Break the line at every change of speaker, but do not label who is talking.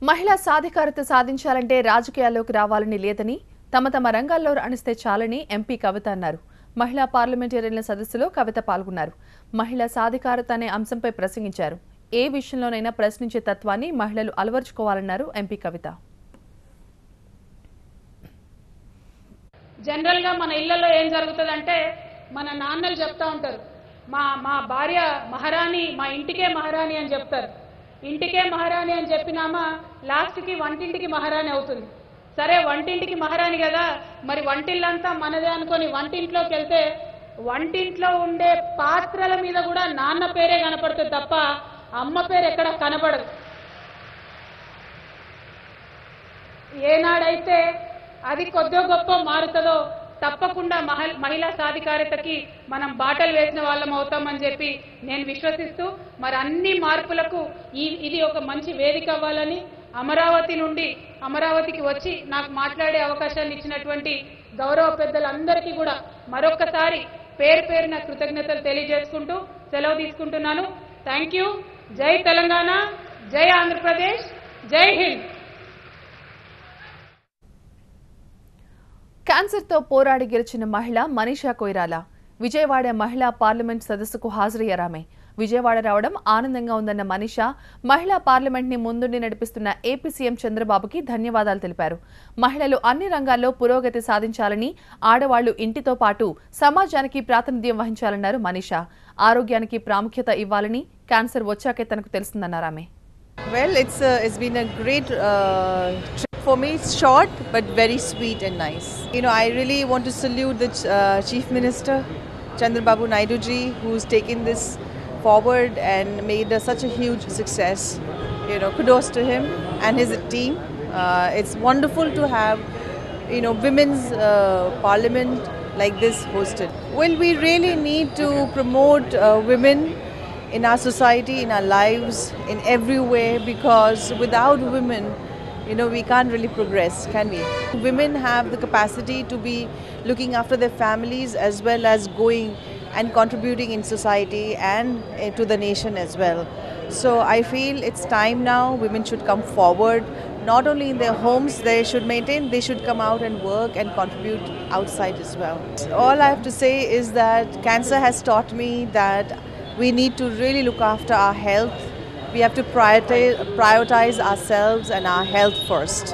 మహిళా సాధికారత సాధించాలంటే రాజకీయాల్లోకి రావాలని లేదని తమ రంగాల్లో రాణిస్తే చాలని ఎంపీ కవిత అన్నారు. మహిళా పార్లమెంటేరియన్ల సదస్సులో కవిత పాల్గొన్నారు. మహిళా సాధికారత అనే అంశంపై ప్రసంగించారు. ఏ విషయంలోనైనా ప్రశ్నించే తత్వాన్ని మహిళలు అలవర్చుకోవాలన్నారు ఎంపీ కవిత.
జనరల్ గా మన ఇళ్లలో ఏం జరుగుతుందంటే మన నాన్నలు చెప్తా ఉంటారు, మా భార్య మహారాణి, మా ఇంటికే మహారాణి అని చెప్తారు. ఇంటికే మహారాణి అని చెప్పినామా లాస్ట్కి వంటింటికి మహారాణి అవుతుంది. సరే వంటింటికి మహారాణి కదా, మరి వంటిల్లంతా మనదే అనుకొని వంటింట్లోకి వెళ్తే వంటింట్లో ఉండే పాత్రల మీద కూడా నాన్న పేరే కనపడుతుంది తప్ప అమ్మ పేరు ఎక్కడ కనపడదు. ఏనాడైతే అది కొద్దో గొప్ప మారుతుందో తప్పకుండా మహిళా సాధికారతకి మనం బాటలు వేసిన వాళ్ళం అవుతామని చెప్పి నేను విశ్వసిస్తూ మరి అన్ని మార్పులకు ఇది ఒక మంచి వేదిక అవ్వాలని అమరావతికి వచ్చి నాకు మాట్లాడే అవకాశాన్ని ఇచ్చినటువంటి గౌరవ పెద్దలందరికీ కూడా మరొక్కసారి పేరున కృతజ్ఞతలు తెలియజేసుకుంటూ సెలవు తీసుకుంటున్నాను. Thank you. జై తెలంగాణ, జై ఆంధ్రప్రదేశ్, జై హింద్.
క్యాన్సర్తో పోరాడి గెలిచిన మహిళ మనీషా కొయిరాల విజయవాడ మహిళా పార్లమెంట్ సదస్సుకు హాజరయ్యారామె. విజయవాడ రావడం ఆనందంగా ఉందన్న మనీషా మహిళా పార్లమెంట్ ని ముందుండి నడిపిస్తున్న ఏపీ సీఎం చంద్రబాబుకి ధన్యవాదాలు తెలిపారు. మహిళలు అన్ని రంగాల్లో పురోగతి సాధించాలని, ఆడవాళ్లు ఇంటితో పాటు సమాజానికి ప్రాతినిధ్యం వహించాలన్నారు మనీషా. ఆరోగ్యానికి ప్రాముఖ్యత ఇవ్వాలని క్యాన్సర్ వచ్చాకే తనకు తెలుస్తుందన్నారు ఆమె.
Well, it's been a great trip for me. It's short but very sweet and nice. You know, I really want to salute the Chief Minister Chandrababu Naidu ji, who's taken this forward and made such a huge success. You know, kudos to him and his team. It's wonderful to have, you know, women's parliament like this hosted. Well, we really need to promote women in our society, in our lives, in every way, because without women, you know, we can't really progress, can we? Women have the capacity to be looking after their families as well as going and contributing in society and to the nation as well. So I feel it's time now. Women should come forward, not only in their homes they should maintain, they should come out and work and contribute outside as well. All I have to say is that cancer has taught me that we need to really look after our health. We have to prioritize ourselves and our health first.